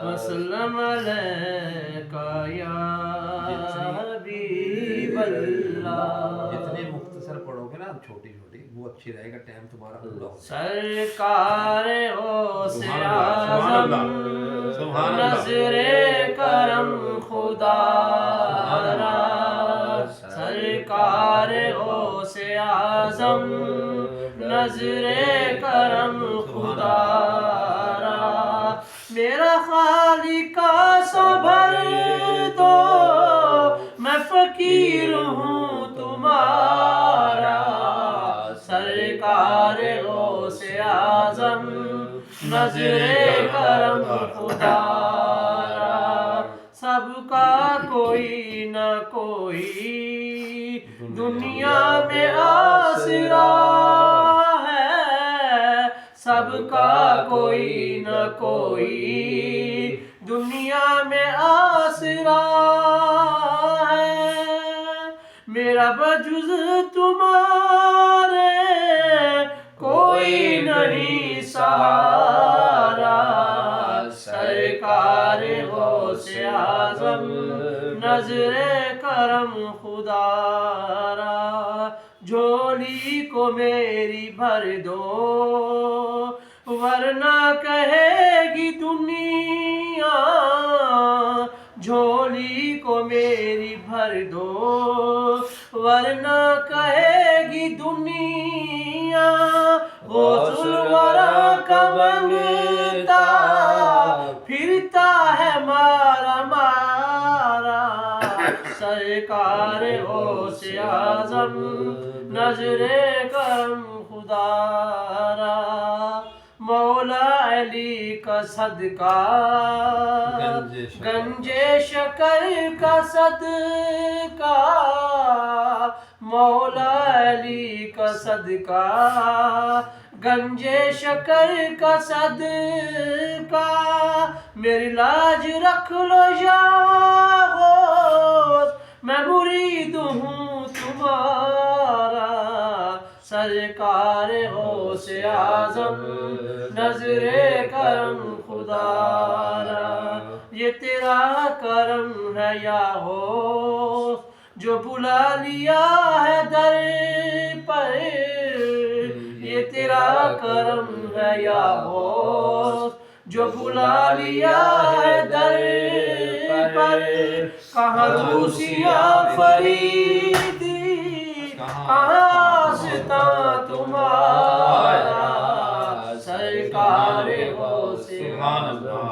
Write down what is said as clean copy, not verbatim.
وسلم علیکہ یا حبیب اللہ. جتنے مختصر پڑھو گے نا چھوٹی چھوٹی وہ اچھی رہے گا، ٹائم تمہارا پورا ہوگا. سرکار غوث اعظم نظر کرم خدا را. سرکار غوث اعظم نظر کرم خدا را. میرا خالق سا بھر دو، میں فقیر ہوں تمہارا. سرکار غوث اعظم نظر کرم خدا را. سب کا کوئی نہ کوئی دنیا میں آسرا ہے. سب کا کوئی نہ کوئی دنیا میں آسرا ہے. میرا بجز تمہارے کوئی نہیں سہارا. سرکار غوث اعظم نظر کرم خدا را. جھولی کو میری بھر دو ورنہ کہے گی دنیا. جھولی کو میری بھر دو ورنہ کہے گی دنیا. غوث الورا کا منگتا پھرتا ہے مارا مارا. سرکار غوث اعظم نظر کرم خدا را. مولا علی کا صدقہ گنج شکر کا صدقہ. مولا علی کا صدقہ گنج شکر کا صدقہ. میری لاج رکھ لو یا غوث، میں مرید ہوں تمہارا. سرکار غوث اعظم نظر کرم خدا را. یہ تیرا کرم ہے یا غوث جو بلا لیا ہے در پر. یہ تیرا کرم ہے یا غوث جو بلا لیا ہے در پر. کہاں روسیاں فریدی کہاں آستاں تمہارا. سرکار غوث سبحان اللہ.